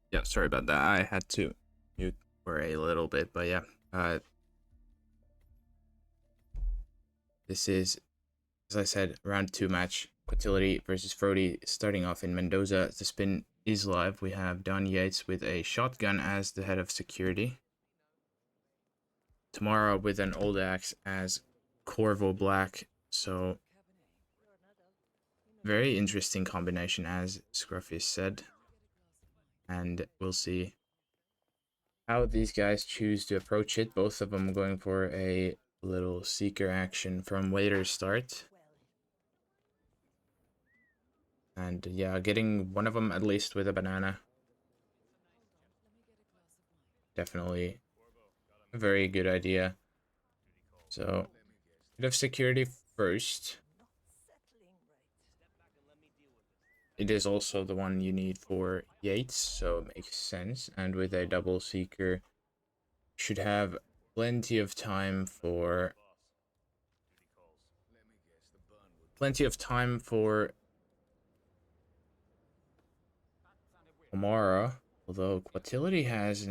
Yeah, sorry about that. I had to mute for a little bit, but yeah. This is, as I said, round 2 match. Quatilyti versus Frote starting off in Mendoza. The spin is live. We have Don Yates with a shotgun as the head of security. Tamara with an old axe as Corvo Black. So, very interesting combination, as Scruffy said. And we'll see how these guys choose to approach it. Both of them going for a little seeker action from later start. And yeah, getting one of them at least with a banana. Definitely a very good idea. So, bit of security first. It is also the one you need for Yates, so it makes sense. And with a double seeker, should have plenty of time for Amara. Although Quatility has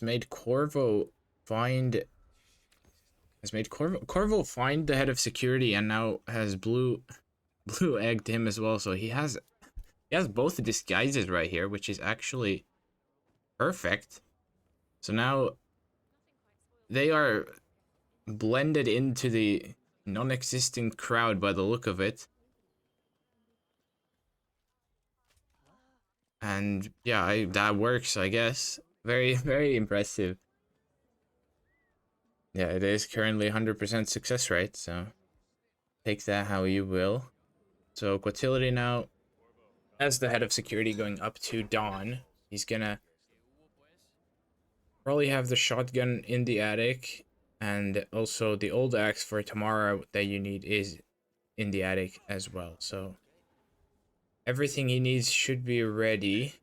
made Corvo find the head of security, and now has blue egged him as well. So he has both the disguises right here, which is actually perfect. So now they are blended into the non-existent crowd by the look of it. And yeah, that works, I guess. Very, very impressive. Yeah, it is currently 100% success rate, so take that how you will. So Quatility now, as the head of security, going up to Dawn. He's gonna probably have the shotgun in the attic, and also the old axe for Tamara that you need is in the attic as well. So everything he needs should be ready.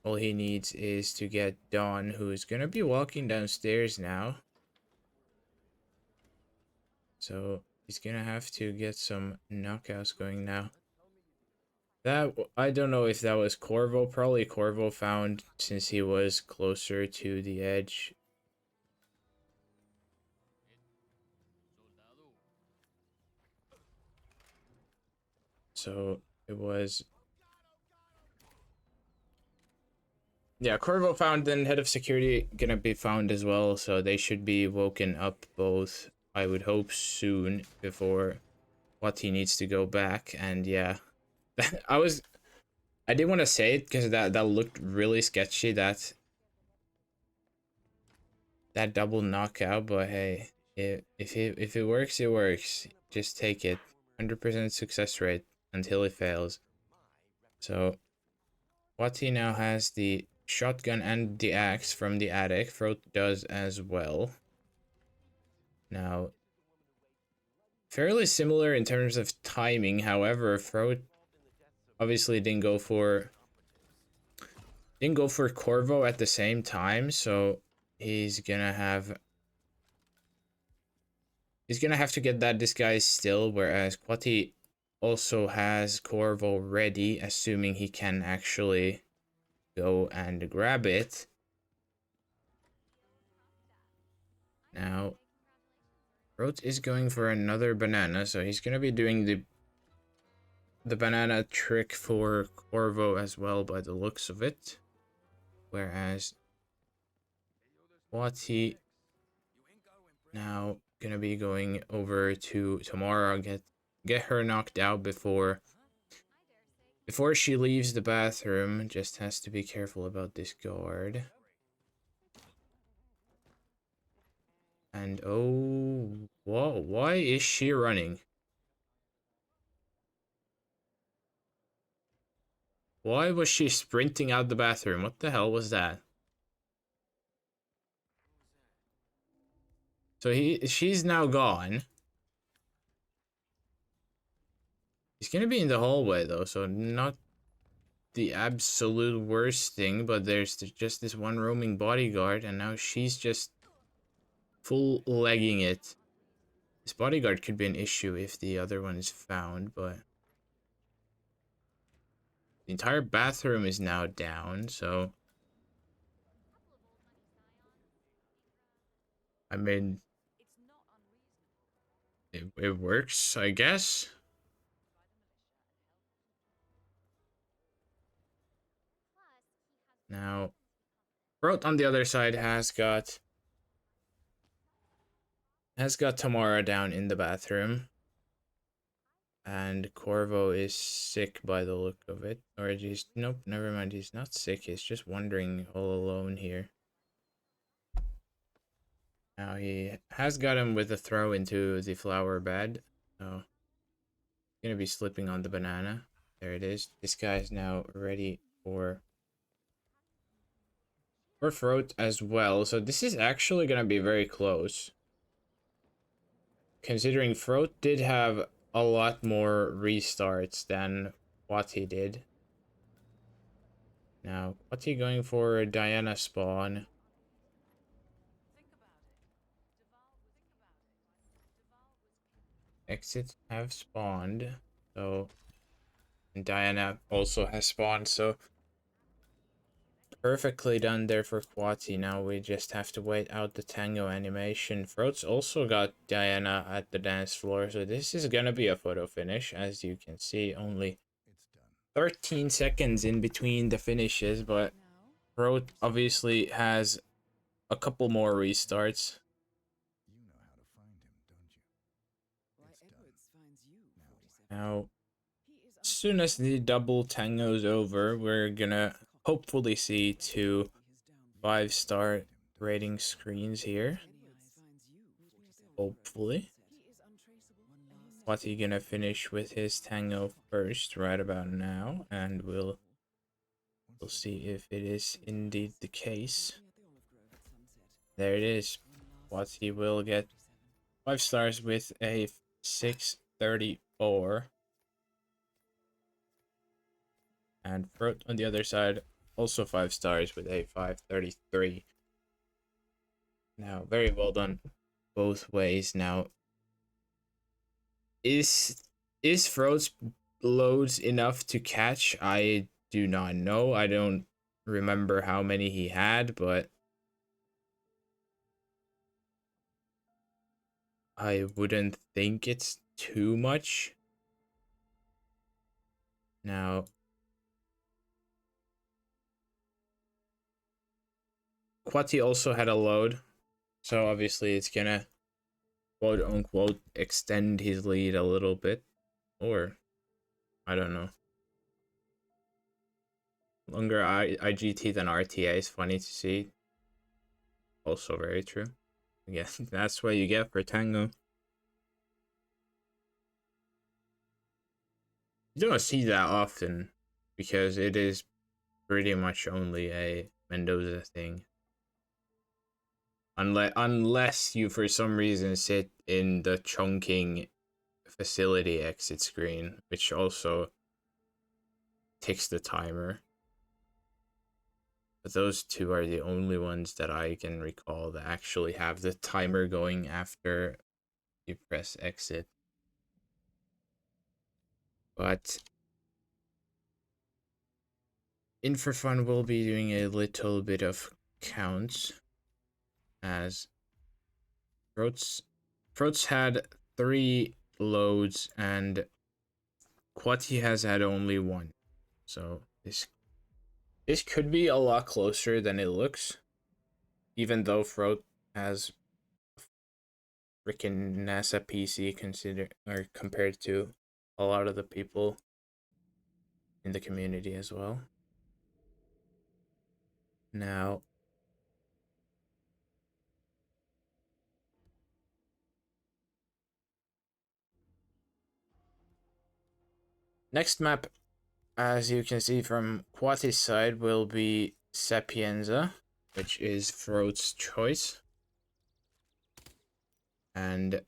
All he needs is to get Dawn, who is gonna be walking downstairs now. So he's gonna have to get some knockouts going now. That, I don't know if that was Corvo. Probably Corvo found, since he was closer to the edge. So it was, yeah, Corvo found, then head of security gonna be found as well. So they should be woken up both, I would hope, soon before what he needs to go back. And yeah, I didn't want to say it because that looked really sketchy, that double knockout, but hey, if it works, it works. Just take it. 100% success rate until it fails. So Wati now has the shotgun and the axe from the attic. Frote does as well. Now, fairly similar in terms of timing. However, Frote obviously didn't go for Corvo at the same time, so he's gonna have to get that disguise still, whereas Quati also has Corvo ready, assuming he can actually go and grab it. Now, Frote is going for another banana, so he's gonna be doing the banana trick for Corvo as well by the looks of it. Whereas Quati now gonna be going over to Tamara, get her knocked out before she leaves the bathroom. Just has to be careful about this guard. And oh, whoa, why is she running? Why was she sprinting out the bathroom? What the hell was that? So she's now gone. He's gonna be in the hallway though, so not the absolute worst thing, but there's just this one roaming bodyguard, and now she's just full legging it. This bodyguard could be an issue if the other one is found, but the entire bathroom is now down, so I mean, it works, I guess. Now, Frote on the other side has got Tamara down in the bathroom. And Corvo is sick by the look of it. Or he's, nope, never mind, he's not sick, he's just wandering all alone here. Now he has got him with a throw into the flower bed. So he's gonna be slipping on the banana. There it is. This guy is now ready for Frote as well. So this is actually gonna be very close. Considering Frote did have a lot more restarts than what he did. Now, what's he going for? Diana spawn. Exits have spawned. So, and Diana also has spawned. So, perfectly done there for Quati. Now we just have to wait out the tango animation. Frote's also got Diana at the dance floor. So, this is gonna be a photo finish. As you can see, only 13 seconds in between the finishes. But Frote obviously has a couple more restarts. Now, as soon as the double tango's over, we're gonna hopefully see 2 5-star rating screens here. Hopefully. What's he gonna finish with his tango first right about now, and we'll see if it is indeed the case. There it is. What he will get 5 stars with a 634. And Frote on the other side, also 5 stars with a 533. Now, very well done both ways. Now, is Frote's loads enough to catch? I do not know. I don't remember how many he had, but I wouldn't think it's too much. Now, Quati also had a load, so obviously it's gonna quote unquote extend his lead a little bit, or I don't know. Longer IGT than RTA is funny to see. Also very true. Yeah, that's what you get for Tango. You don't see that often because it is pretty much only a Mendoza thing. Unless you for some reason sit in the chunking facility exit screen, which also ticks the timer. But those two are the only ones that I can recall that actually have the timer going after you press exit. But in for fun, we'll be doing a little bit of counts as Frote's had 3 loads and Quati has had only 1. So this could be a lot closer than it looks, even though Frote has freaking NASA PC compared to a lot of the people in the community as well. Now, next map, as you can see from Quati's side, will be Sapienza, which is Frote's choice. And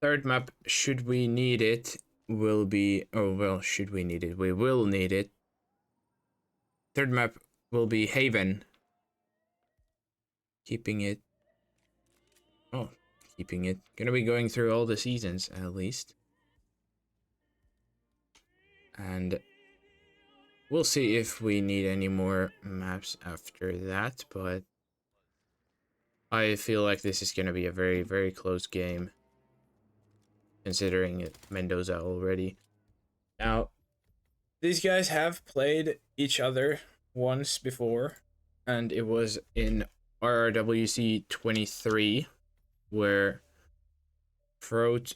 third map, should we need it, will be... Oh, well, should we need it? We will need it. Third map will be Haven. Keeping it... Oh, keeping it. Gonna be going through all the seasons, at least. And we'll see if we need any more maps after that, but I feel like this is gonna be a very, very close game, considering Mendoza already. Now, these guys have played each other once before, and it was in RRWC 23, where Frote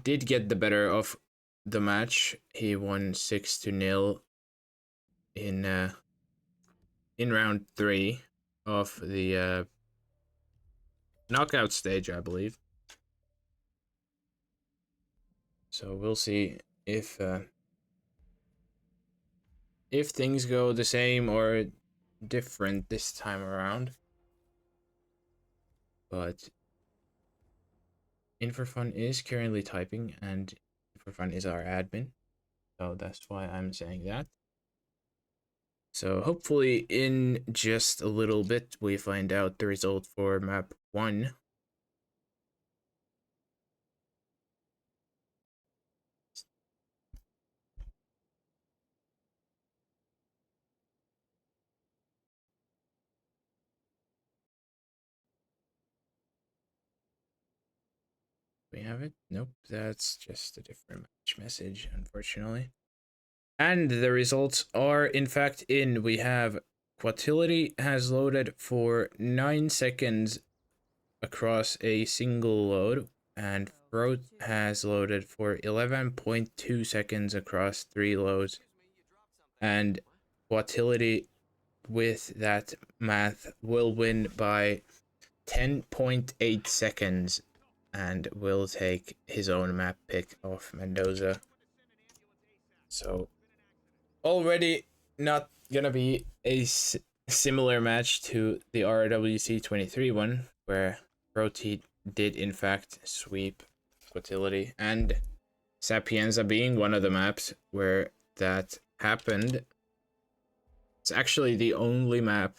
did get the better of the match. He won 6-0 in round 3 of the knockout stage, I believe. So we'll see if things go the same or different this time around. But InForFun is currently typing, and InForFun is our admin, so that's why I'm saying that. So hopefully in just a little bit we find out the result for map 1. We have it? Nope, that's just a different match message, unfortunately. And the results are in fact in. We have quatilyti has loaded for 9 seconds across a single load, and Frote has loaded for 11.2 seconds across 3 loads. And quatilyti, with that math, will win by 10.8 seconds and will take his own map pick off Mendoza. So already not gonna be a similar match to the RWC 23 one, where Frote did in fact sweep quatilyti, and Sapienza being one of the maps where that happened. It's actually the only map,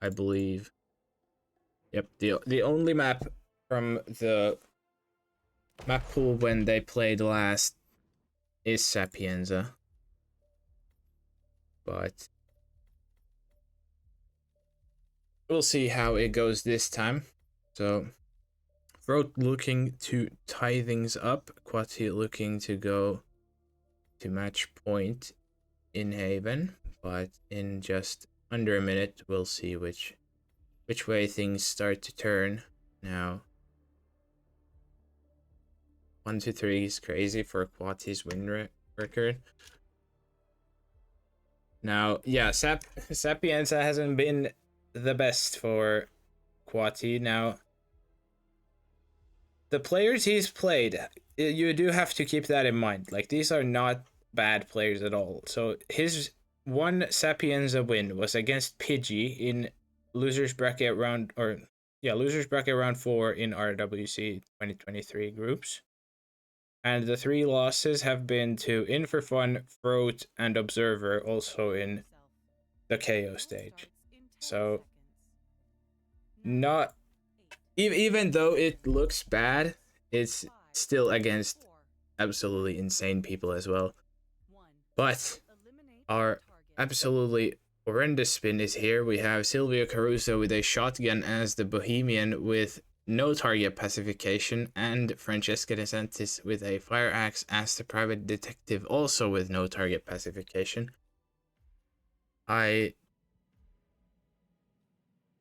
I believe. Yep, the only map from the map pool when they played last is Sapienza. But we'll see how it goes this time. So Frote looking to tie things up, Quati looking to go to match point in Haven, but in just under a minute we'll see which way things start to turn. Now 1-3 is crazy for Quati's win record. Now, yeah, Sapienza hasn't been the best for Quati. Now, the players he's played, you do have to keep that in mind. Like, these are not bad players at all. So his one Sapienza win was against Pidgey in losers bracket round, losers bracket round 4 in RWC 2023 groups. And the 3 losses have been to InForFun, Frote, and Observer, also in the KO stage. So, not... Even though it looks bad, it's still against absolutely insane people as well. But are absolutely horrendous spin is here. We have Silvio Caruso with a shotgun as the Bohemian with no target pacification, and Francesca DeSantis with a fire axe as the private detective, also with no target pacification. I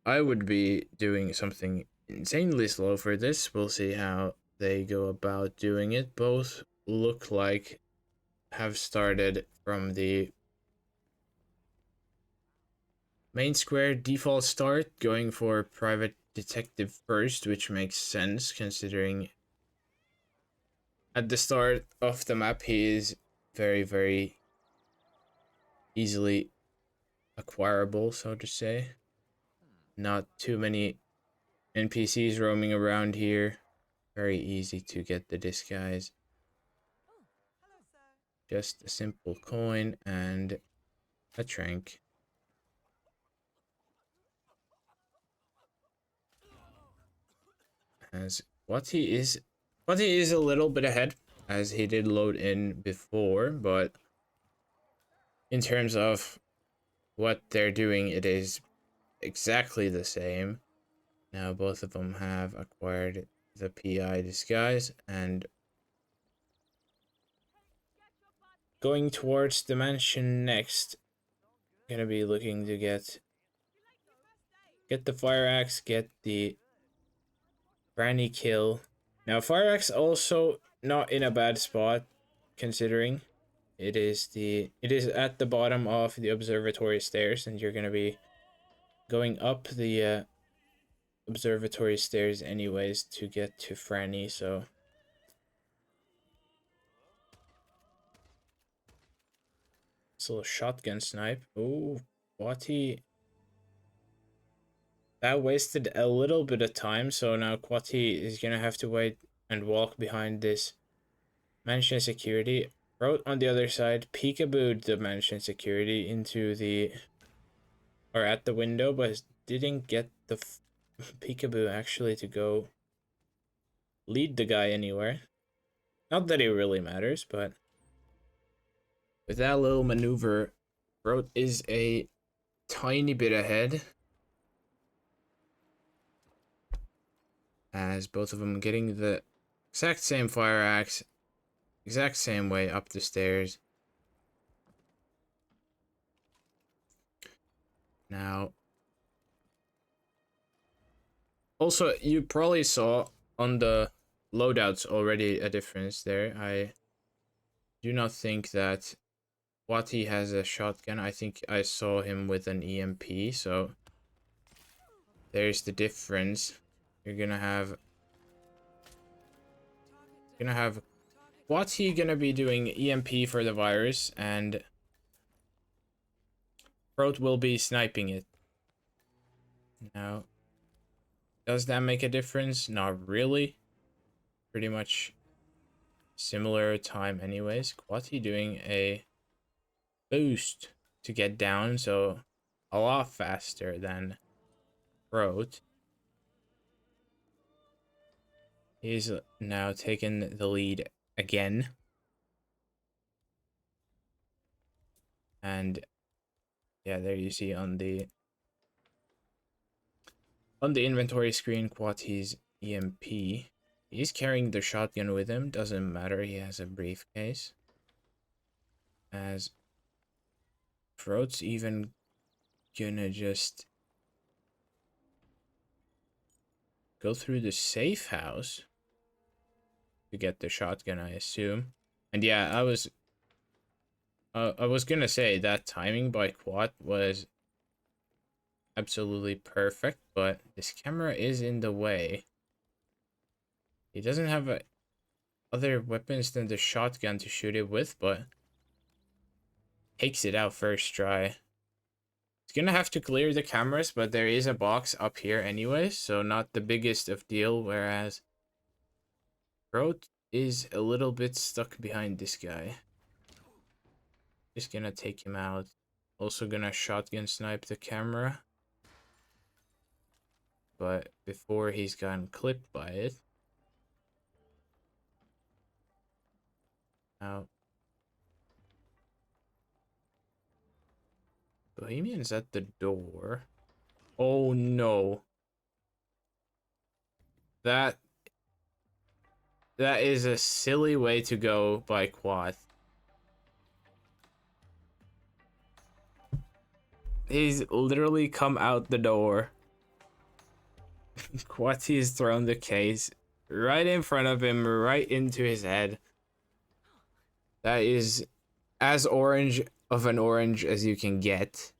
would be doing something insanely slow for this. We'll see how they go about doing it. Both look like have started from the main square default start, going for private detective first, which makes sense considering at the start of the map he is very, very easily acquirable, so to say. Not too many NPCs roaming around here. Very easy to get the disguise. Just a simple coin and a trank. As Quati is a little bit ahead, as he did load in before, but in terms of what they're doing, it is exactly the same. Now both of them have acquired the PI disguise and going towards the mansion next. Gonna be looking to get the fire axe, get the Granny kill. Now fire axe also not in a bad spot considering it is at the bottom of the observatory stairs, and you're gonna be going up the observatory stairs anyways to get to Franny, so it's a little shotgun snipe. Oh, Quati. That wasted a little bit of time, so now Quati is gonna have to wait and walk behind this mansion security. Frote on the other side peekabooed the mansion security into the or at the window, but didn't get the peekaboo actually to go lead the guy anywhere. Not that it really matters, but with that little maneuver, Frote is a tiny bit ahead. As both of them getting the exact same fire axe, exact same way up the stairs. Now, also, you probably saw on the loadouts already a difference there. I do not think that Wati has a shotgun. I think I saw him with an EMP, so there's the difference. You're gonna have Wati gonna be doing EMP for the virus, and Frote will be sniping it. Now, does that make a difference? Not really. Pretty much similar time anyways. Quati doing a boost to get down, so a lot faster than Frote. He's now taken the lead again. And yeah, there you see on the inventory screen Quati's EMP. He's carrying the shotgun with him, doesn't matter, he has a briefcase. As Frote's even gonna just go through the safe house to get the shotgun, I assume. And yeah, I was gonna say that timing by Quat was absolutely perfect, but this camera is in the way. He doesn't have other weapons than the shotgun to shoot it with, but takes it out first try. It's gonna have to clear the cameras, but there is a box up here anyway, so not the biggest of deal, whereas Frote is a little bit stuck behind this guy. Just gonna take him out. Also gonna shotgun snipe the camera. But before he's gotten clipped by it. Now Bohemian's at the door. Oh no. That is a silly way to go by Quat. He's literally come out the door. Quati's thrown the case right in front of him, right into his head. That is as orange of an orange as you can get.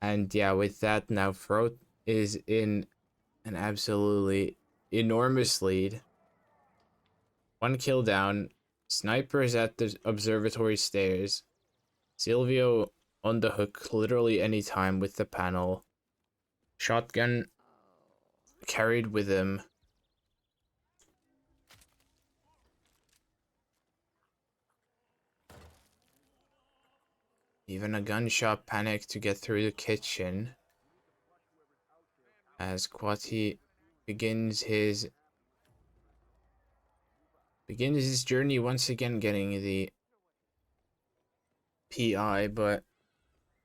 And yeah, with that, now Frote is in an absolutely enormous lead. 1 kill down. Snipers at the observatory stairs. Silvio on the hook literally anytime with the panel. Shotgun carried with him. Even a gunshot panic to get through the kitchen. As Quati begins his journey once again, getting the PI, but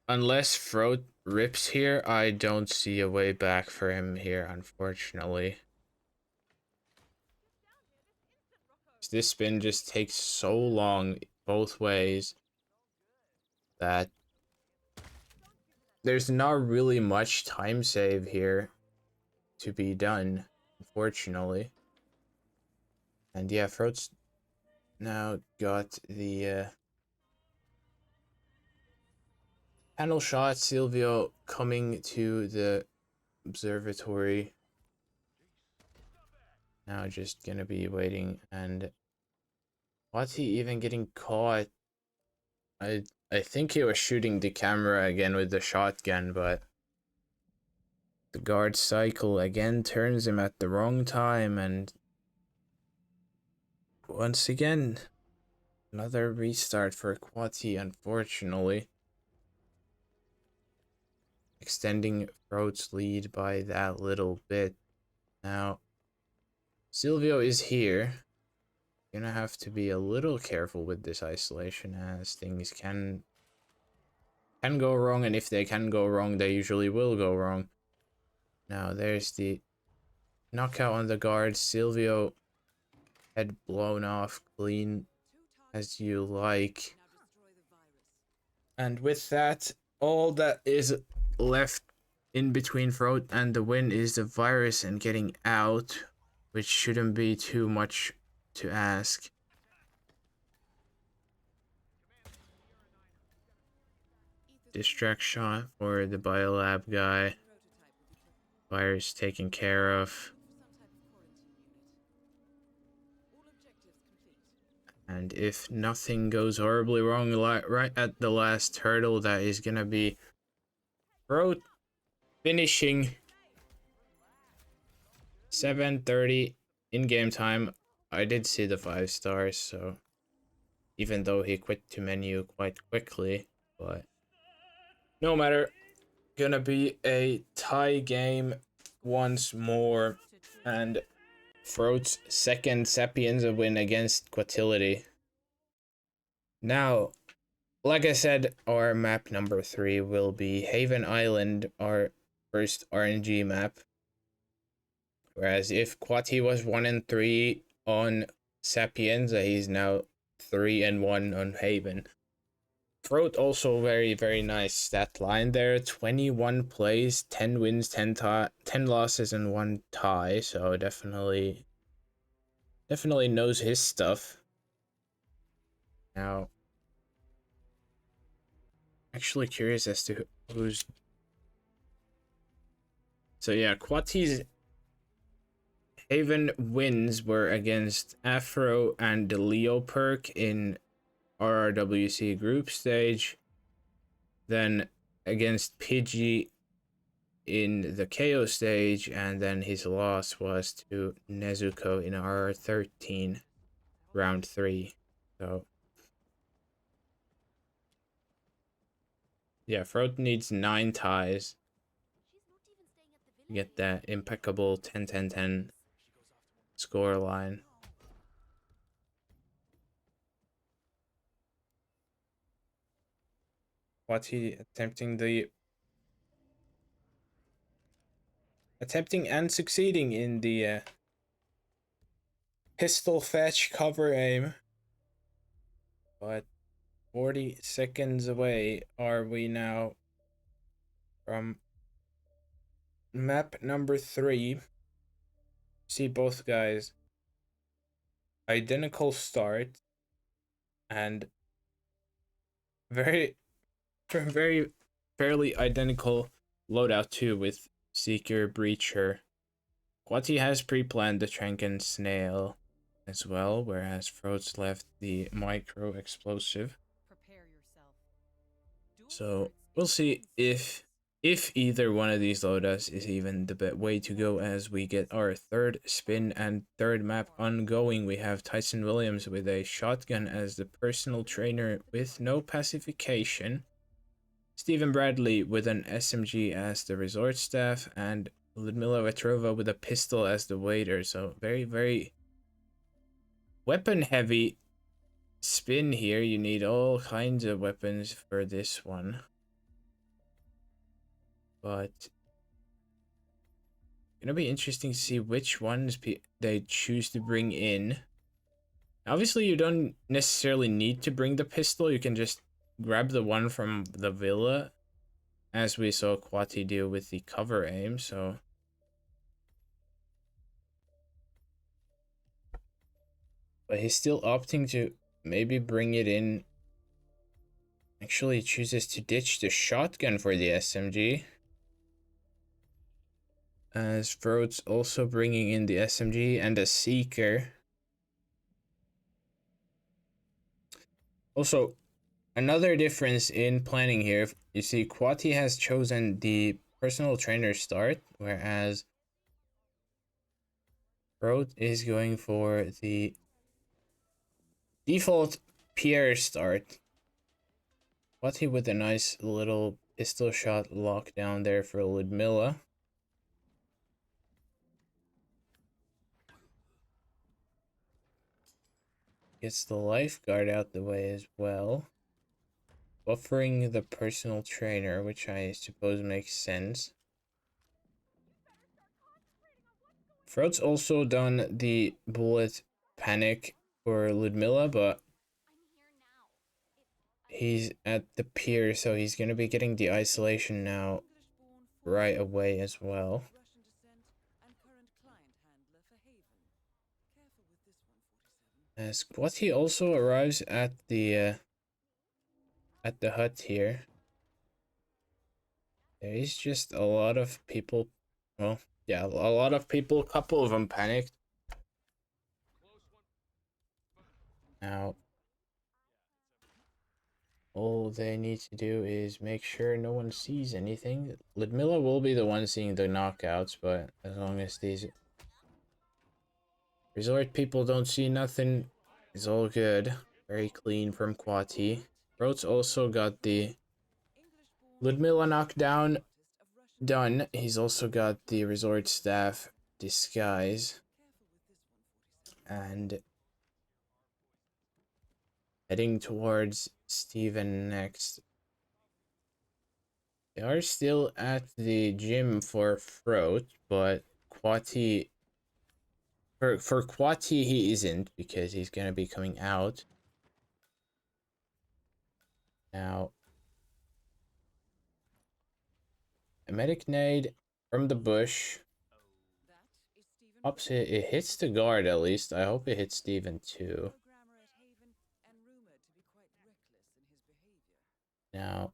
unless Frote rips here, I don't see a way back for him here, unfortunately. This spin just takes so long both ways that there's not really much time save here to be done, unfortunately. And yeah, Frote's now got the panel shot. Silvio coming to the observatory. Now just gonna be waiting, and what's he even getting caught? I think he was shooting the camera again with the shotgun, but the guard cycle again turns him at the wrong time, and once again, another restart for Quati, unfortunately. Extending Frote's lead by that little bit. Now, Silvio is here. Gonna have to be a little careful with this isolation, as things can go wrong, and if they can go wrong, they usually will go wrong. Now, there's the knockout on the guard. Silvio head blown off clean as you like. And with that, all that is left in between Frote and the win is the virus and getting out, which shouldn't be too much to ask. Distract shot for the biolab guy. Virus taken care of. And if nothing goes horribly wrong right at the last hurdle, that is gonna be Frote finishing 7:30 in game time. I did see the 5 stars, so even though he quit to menu quite quickly, but no matter. Gonna be a tie game once more, and Frote's second Sapienza win against Quatility. Now, like I said, our map number 3 will be Haven Island, our first RNG map. Whereas if Quati was 1-3 on Sapienza, he's now 3-1 on Haven. Frote also very, very nice stat line there. 21 plays, 10 wins, 10 losses, and 1 tie. So definitely knows his stuff. Now, actually curious as to who's. So yeah, Quati's Haven wins were against Afro and Leo Perk in RRWC group stage, then against Pidgey in the KO stage, and then his loss was to Nezuko in RR13 round 3. So yeah, Frote needs 9 ties to get that impeccable 10-10-10 score line. Quati attempting and succeeding in the pistol fetch cover aim. But 40 seconds away are we now from map number 3. See both guys. Identical start. And very fairly identical loadout too, with Seeker, Breacher. Quati has pre-planned the Tranken Snail as well, whereas Frote's left the micro explosive. So we'll see if either one of these loadouts is even the way to go as we get our third spin and third map ongoing. We have Tyson Williams with a shotgun as the personal trainer with no pacification. Stephen Bradley with an SMG as the resort staff, and Ludmila Vetrova with a pistol as the waiter. So very, very weapon heavy spin here. You need all kinds of weapons for this one. But gonna be interesting to see which ones they choose to bring in. Obviously, you don't necessarily need to bring the pistol. You can just grab the one from the villa, as we saw Quati do with the cover aim. So, but he's still opting to maybe bring it in. Actually, he chooses to ditch the shotgun for the SMG. As Frote's also bringing in the SMG and a Seeker. Also, another difference in planning here, you see Quati has chosen the personal trainer start, whereas Frote is going for the default Pierre start. Quati with a nice little pistol shot lockdown there for Ludmila. Gets the lifeguard out the way as well. Buffering the personal trainer, which I suppose makes sense. Frote's also done the bullet panic for Ludmila, but he's at the pier, so he's going to be getting the isolation now right away as well. As Quati also arrives at the hut here. There is just a lot of people. Well, yeah, a lot of people. A couple of them panicked. Now, all they need to do is make sure no one sees anything. Ludmila will be the one seeing the knockouts, but as long as these resort people don't see nothing, it's all good. Very clean from Quati. Frote's also got the Ludmila knockdown done. He's also got the resort staff disguise. And heading towards Steven next. They are still at the gym for Frote, but Quati... For Quati, he isn't, because he's gonna be coming out. Now, a medic nade from the bush. Pops it. It hits the guard at least. I hope it hits Steven too. Now,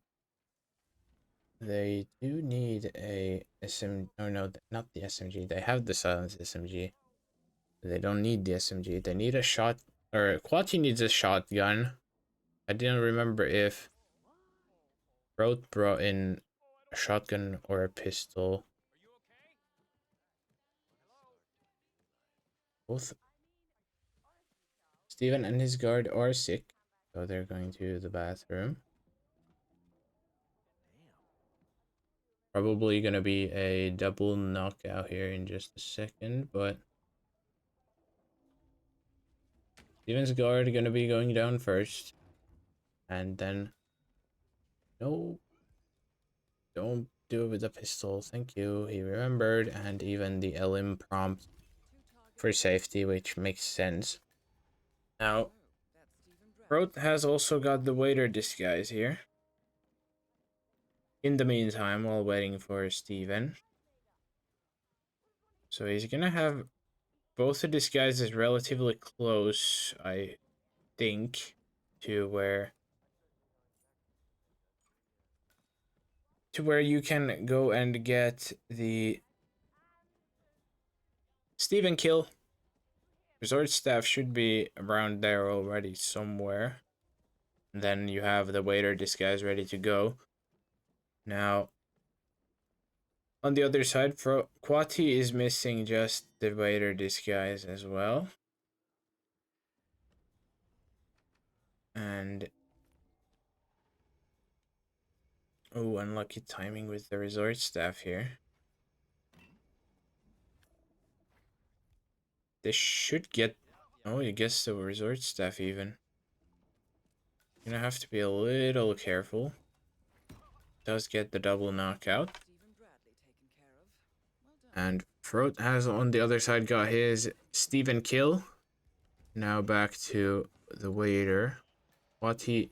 they do need a SM... Oh no, not the SMG. They have the silenced SMG. They don't need the SMG. They need a shot... Or, Quati needs a shotgun. I didn't remember if Frote brought in a shotgun or a pistol. Both Steven and his guard are sick, so they're going to the bathroom. Probably gonna be a double knockout here in just a second, but Steven's guard gonna be going down first, and then No, don't do it with the pistol. Thank you. He remembered, and even the LM prompt for safety, which makes sense. Now, Frote has also got the waiter disguise here. In the meantime, while waiting for Steven. So he's gonna have both the disguises relatively close, I think, to where you can go and get the Steven kill. Resort staff should be around there already somewhere. And then you have the waiter disguise ready to go. Now, on the other side, Quati is missing just the waiter disguise as well. And oh, unlucky timing with the resort staff here. They should get... Oh, I guess the resort staff even. Gonna have to be a little careful. Does get the double knockout. And Frote has on the other side got his Steven kill. Now back to the waiter. Wati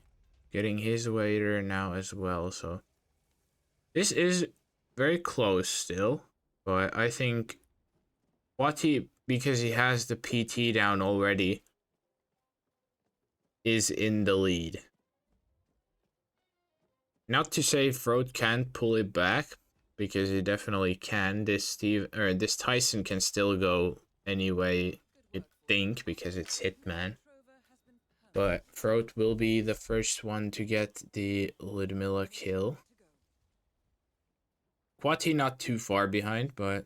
getting his waiter now as well. So this is very close still. But I think Wati, because he has the PT down already, is in the lead. Not to say Frote can't pull it back, because he definitely can. This Tyson can still go any way you think, because it's Hitman. But Frote will be the first one to get the Ludmilla kill. Quati not too far behind, but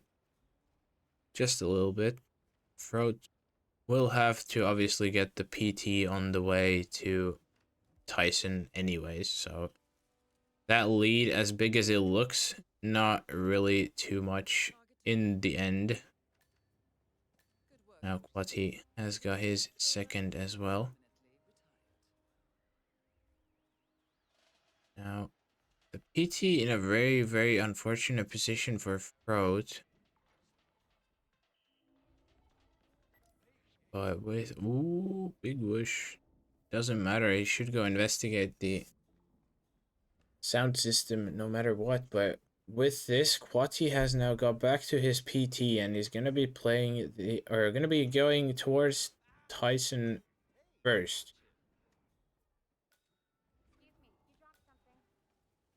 just a little bit. Frote will have to obviously get the PT on the way to Tyson anyways, so that lead, as big as it looks, not really too much in the end. Now Quati has got his second as well. Now, the PT in a very, very unfortunate position for Frote. But with... Ooh, big whoosh. Doesn't matter, he should go investigate the sound system no matter what, but with this, Quati has now got back to his PT and he's gonna be playing the... or gonna be going towards Tyson first.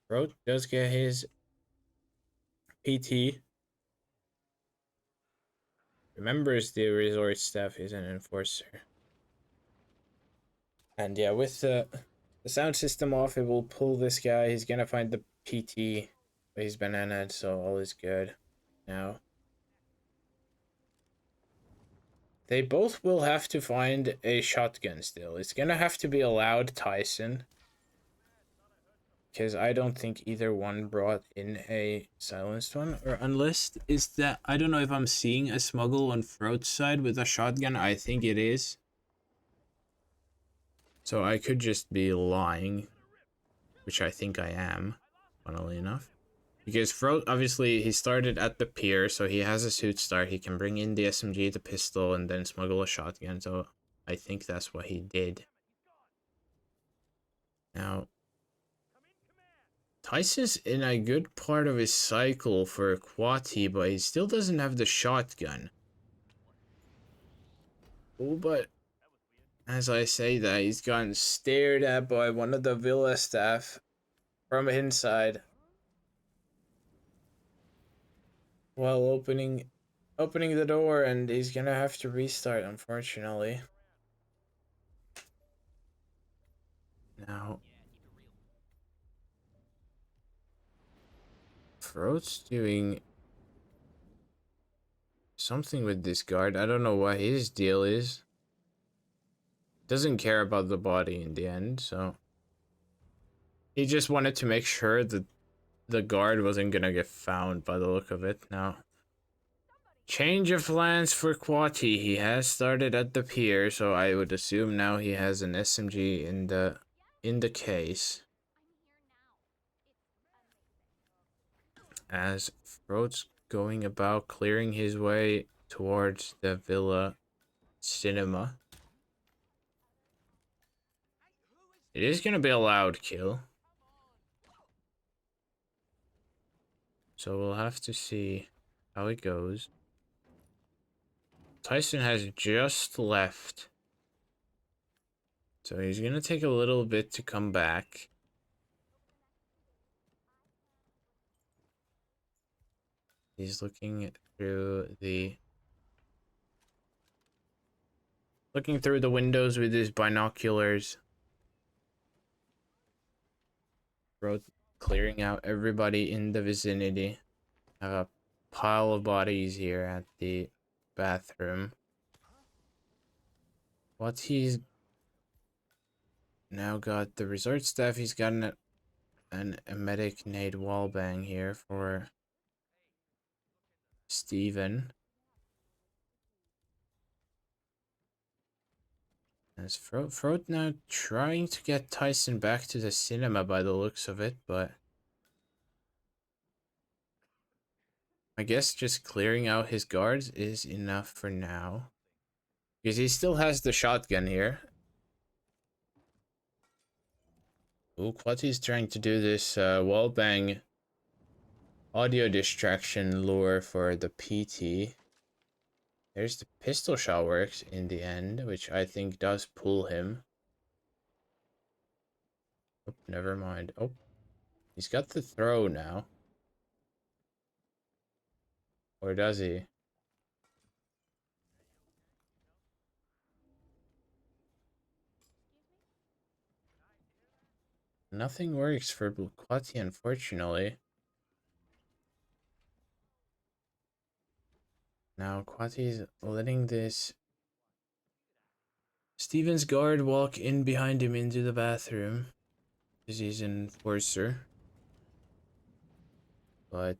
Frote does get his PT. Remembers the resort staff is an enforcer. And yeah, with the sound system off, it will pull this guy. He's gonna find the PT, but he's bananaed, so all is good. Now, they both will have to find a shotgun still. It's gonna have to be a loud Tyson, because I don't think either one brought in a silenced one, or unless is that... I don't know if I'm seeing a smuggle on Frote's side with a shotgun. I think it is. So I could just be lying, which I think I am, funnily enough. Because Frote, obviously, he started at the pier, so he has a suit start. He can bring in the SMG, the pistol, and then smuggle a shotgun. So I think that's what he did. Now, Tyson's in a good part of his cycle for Quati, but he still doesn't have the shotgun. Oh, but as I say that, he's gotten stared at by one of the Villa staff from inside while opening the door, and he's gonna have to restart, unfortunately. Now, Frote's doing something with this guard. I don't know what his deal is. Doesn't care about the body in the end, so he just wanted to make sure that the guard wasn't gonna get found by the look of it. Now, change of plans for Quati. He has started at the pier, so I would assume now he has an SMG in the case. as Frote's going about clearing his way towards the Villa Cinema. It is going to be a loud kill. So we'll have to see how it goes. Tyson has just left. So he's going to take a little bit to come back. He's looking through the windows with his binoculars. Clearing out everybody in the vicinity. I have a pile of bodies here at the bathroom. What he's now got the resort staff. He's got a medic nade wallbang here for Steven. As Frote now trying to get Tyson back to the cinema by the looks of it, but I guess just clearing out his guards is enough for now. Because he still has the shotgun here. Ooh, Quati's trying to do this wallbang audio distraction lure for the PT. There's the pistol shot works in the end, which I think does pull him. Oh, never mind. Oh, he's got the throw now. Or does he? Nothing works for Quati, unfortunately. Now Quati's letting this Steven's guard walk in behind him into the bathroom. Because he's an enforcer. But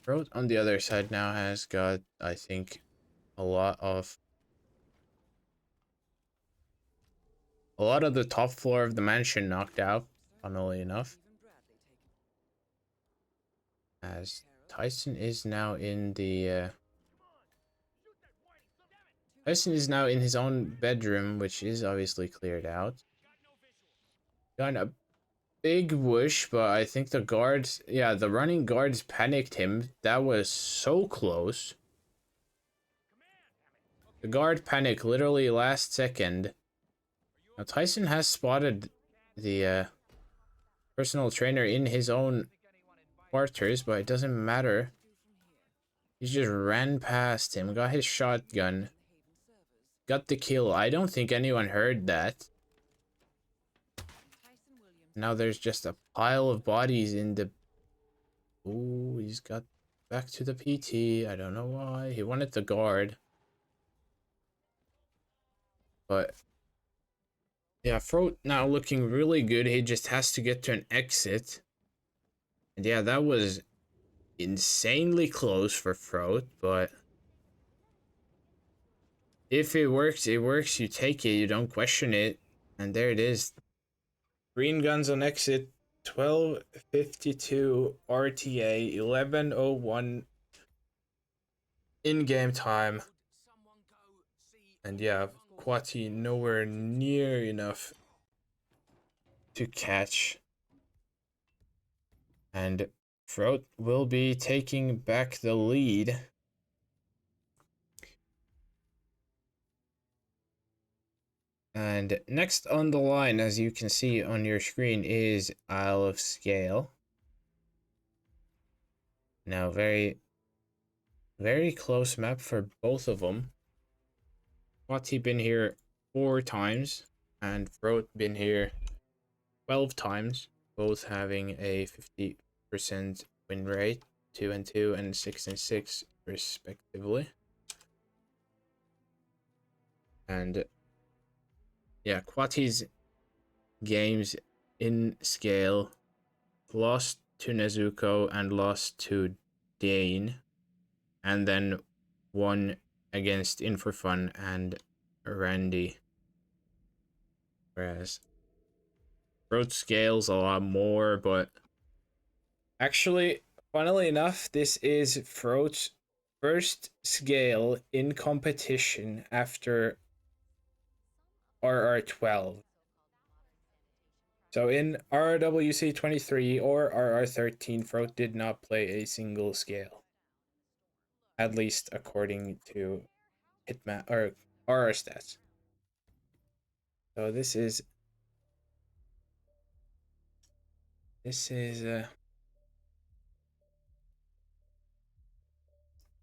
Road on the other side now has got, I think, a lot of the top floor of the mansion knocked out, funnily enough. As Tyson is now in the Tyson is now in his own bedroom, which is obviously cleared out. Got a big whoosh, but I think the guards, yeah, the running guards panicked him. That was so close. The guard panicked literally last second. Now Tyson has spotted the personal trainer in his own quarters, but it doesn't matter. He just ran past him, got his shotgun, got the kill. I don't think anyone heard that. Now there's just a pile of bodies in the... Ooh, he's got back to the PT. I don't know why. He wanted the guard. But yeah, Frote now looking really good. He just has to get to an exit. And yeah, that was insanely close for Frote, but if it works, it works. You take it, you don't question it. And there it is. Green guns on exit, 12:52 RTA, 11:01 in-game time. And yeah, Quati nowhere near enough to catch. And Frote will be taking back the lead. And next on the line, as you can see on your screen, is Isle of Scale. Now, very close map for both of them. Quati been here 4 times, and Frote been here 12 times, both having a 50% win rate, 2-2 and 6-6 respectively. And yeah, Quati's games in Scale lost to Nezuko and lost to Dane, and then won against In For Fun and Randy. Whereas Frote scales a lot more, but actually, funnily enough, this is Frote's first scale in competition after RR12. So in RRWC 23 or RR13, Frote did not play a single scale, at least according to Hitman or RR stats. So this is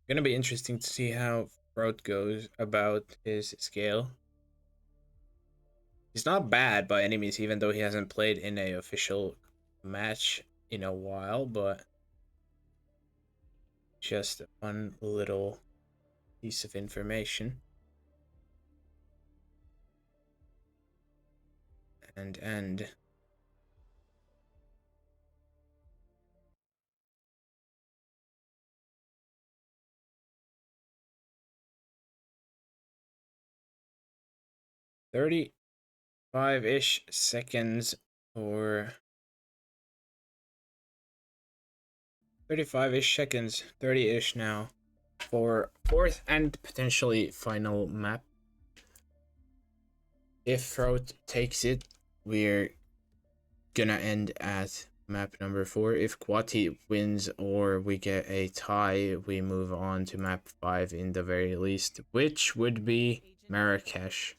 gonna be interesting to see how Frote goes about his scale. He's not bad by any means, even though he hasn't played in a official match in a while, but just a fun little piece of information. And 35-ish seconds or 35-ish seconds, 30-ish now for fourth and potentially final map. If Frote takes it, we're gonna end at map number 4. If quatilyti wins or we get a tie, we move on to map 5 in the very least, which would be Marrakesh.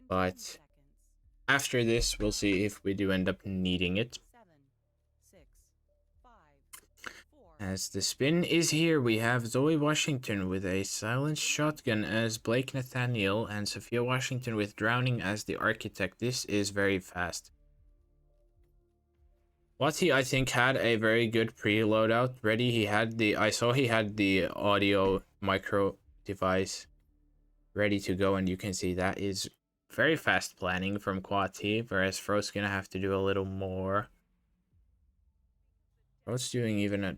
But after this, we'll see if we do end up needing it. As the spin is here, we have Zoe Washington with a silenced shotgun as Blake Nathaniel and Sophia Washington with Drowning as the architect. This is very fast. Quatilyti, I think, had a very good pre-loadout ready. I saw he had the audio micro device ready to go, and you can see that is very fast planning from Quatilyti, whereas Frote's gonna have to do a little more. Frote's doing even a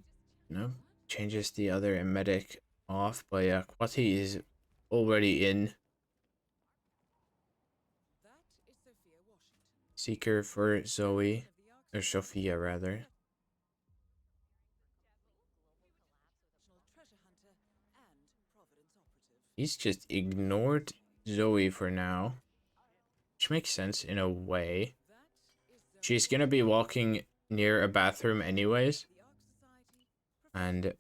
changes the other emetic off, but yeah, Quatilyti is already in. Seeker for Zoe, or Sophia rather. He's just ignored Zoe for now, which makes sense in a way. She's gonna be walking near a bathroom anyways, and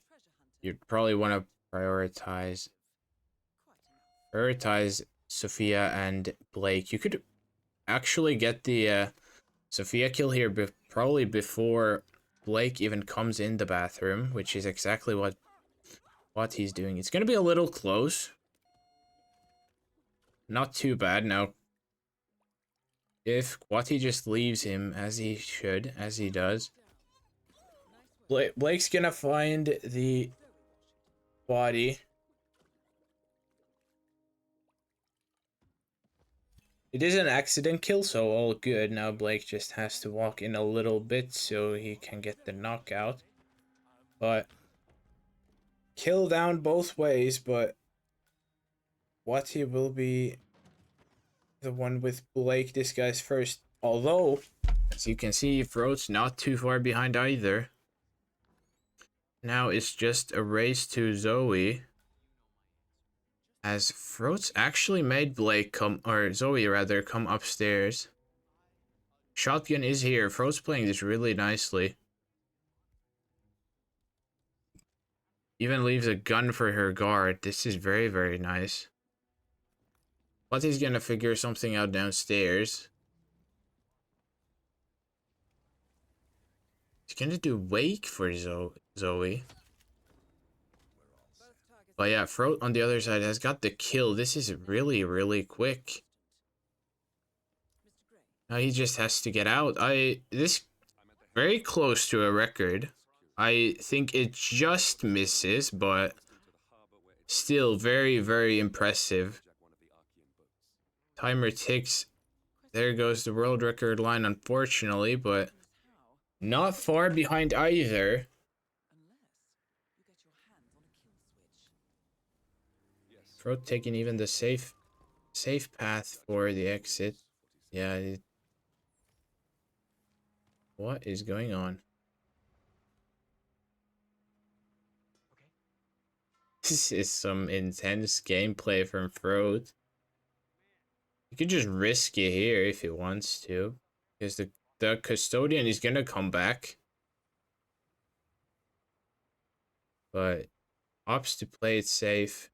you'd probably want to prioritize Sophia and Blake. You could actually get the Sophia kill here probably before Blake even comes in the bathroom, which is exactly what he's doing. It's gonna be a little close. Not too bad. Now, if Quatilyti just leaves him as he should, as he does, Blake's gonna find the body. It is an accident kill, so all good. Now Blake just has to walk in a little bit so he can get the knockout. But kill down both ways, but Quatilyti will be the one with Blake. This guy's first. Although, as you can see, Frote's not too far behind either. Now it's just a race to Zoe. As Frote's actually made Blake come, or Zoe rather, come upstairs. Shotgun is here. Frote's playing this really nicely. Even leaves a gun for her guard. This is very, very nice. But he's gonna figure something out downstairs. He's gonna do wake for Zoe. But yeah, Frote on the other side has got the kill. This is really, really quick. Now he just has to get out. This very close to a record. I think it just misses, but still very, very impressive. Timer ticks. There goes the world record line, unfortunately, but not far behind either. Frote taking even the safe path for the exit. Yeah, What is going on? This is some intense gameplay from Frote. You could just risk it here if he wants to. Because the custodian is gonna come back. But opts to play it safe.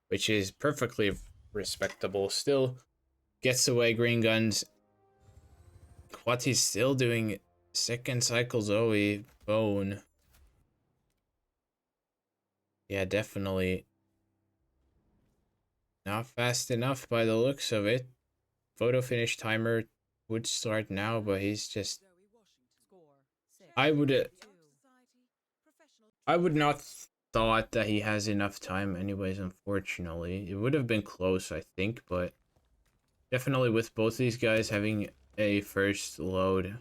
Which is perfectly respectable. Still gets away green guns. Quati's still doing second cycle Zoe bone. Yeah, definitely not fast enough by the looks of it. Photo finish timer would start now, but he's just... I would not thought that he has enough time anyways, unfortunately. It would have been close, I think, but definitely with both these guys having a first load,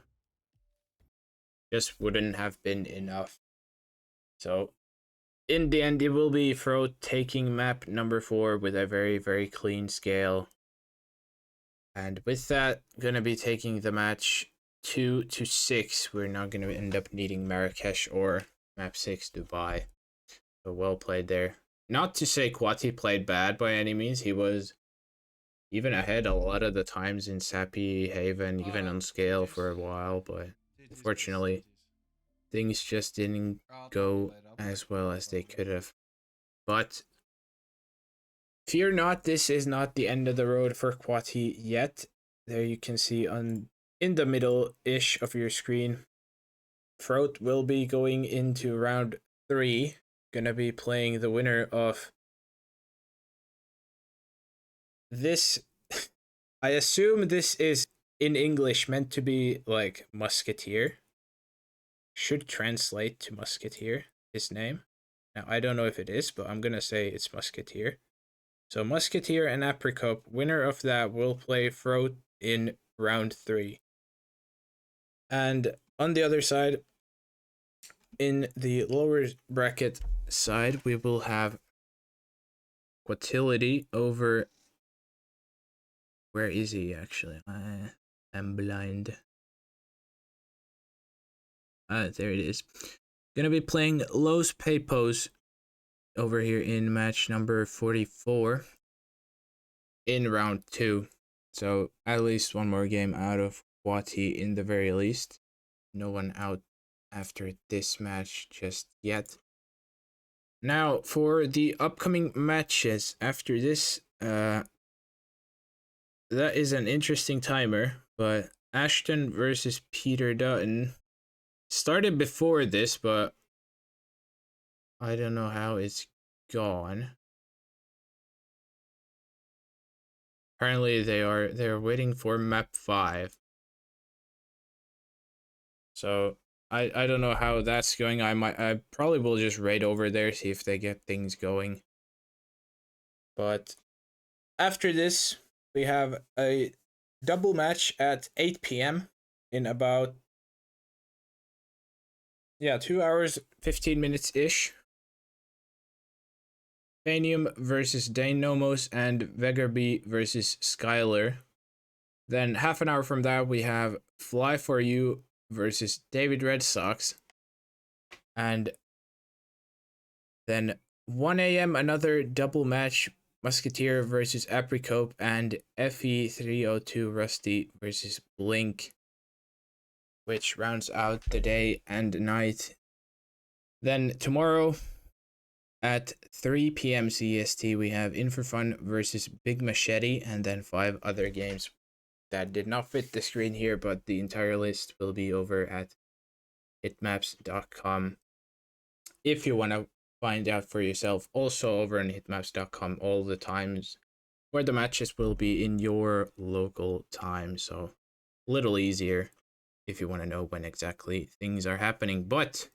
just wouldn't have been enough. So in the end, it will be Fro taking map number 4 with a very, very clean scale. And with that, gonna be taking the match 2-6. We're not gonna end up needing Marrakesh or map 6 Dubai. So well played there. Not to say Quati played bad by any means. He was even ahead a lot of the times in Sappy, Haven, even on scale for a while, but unfortunately, things just didn't go as well as they could have. But fear not, this is not the end of the road for Quati yet. There you can see on in the middle-ish of your screen, Frote will be going into round 3. Gonna be playing the winner of this. I assume this is in English meant to be like Musketeer. Should translate to Musketeer, his name. Now, I don't know if it is, but I'm gonna say it's Musketeer. So Musketeer and Apricot, winner of that will play Frote in round 3. And on the other side, in the lower bracket side, we will have quatilyti over... Where is he actually? I am blind. Ah, there it is. Gonna be playing Los Pepos over here in match number 44 in round 2. So at least one more game out of Quati in the very least. No one out after this match just yet. Now for the upcoming matches after this, that is an interesting timer, but Ashton versus Peter Dutton started before this, but I don't know how it's gone. Apparently they're waiting for map 5. So I don't know how that's going. I probably will just raid over there, see if they get things going. But after this, we have a double match at 8 p.m. in about 2 hours 15 minutes ish. Vanium versus Dane Nomos and Vegarby versus Skylar. Then half an hour from that, we have Fly For You versus David Red Sox. And then 1 a.m. another double match, Musketeer versus Apricot and FE302 Rusty versus Blink, which rounds out the day and night. Then tomorrow at 3 p.m. CST, we have In For Fun versus Big Machete, and then 5 other games that did not fit the screen here, but the entire list will be over at hitmaps.com. If you want to find out for yourself, also over on hitmaps.com all the times where the matches will be in your local time. So a little easier if you want to know when exactly things are happening. But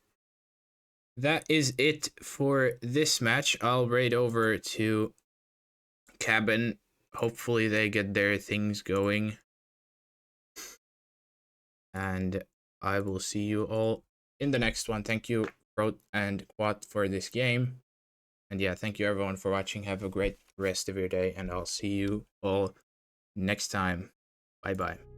that is it for this match. I'll raid over to Cabin. Hopefully they get their things going. And I will see you all in the next one. Thank you, Frote and Quat, for this game. And yeah, thank you everyone for watching. Have a great rest of your day, and I'll see you all next time. Bye-bye.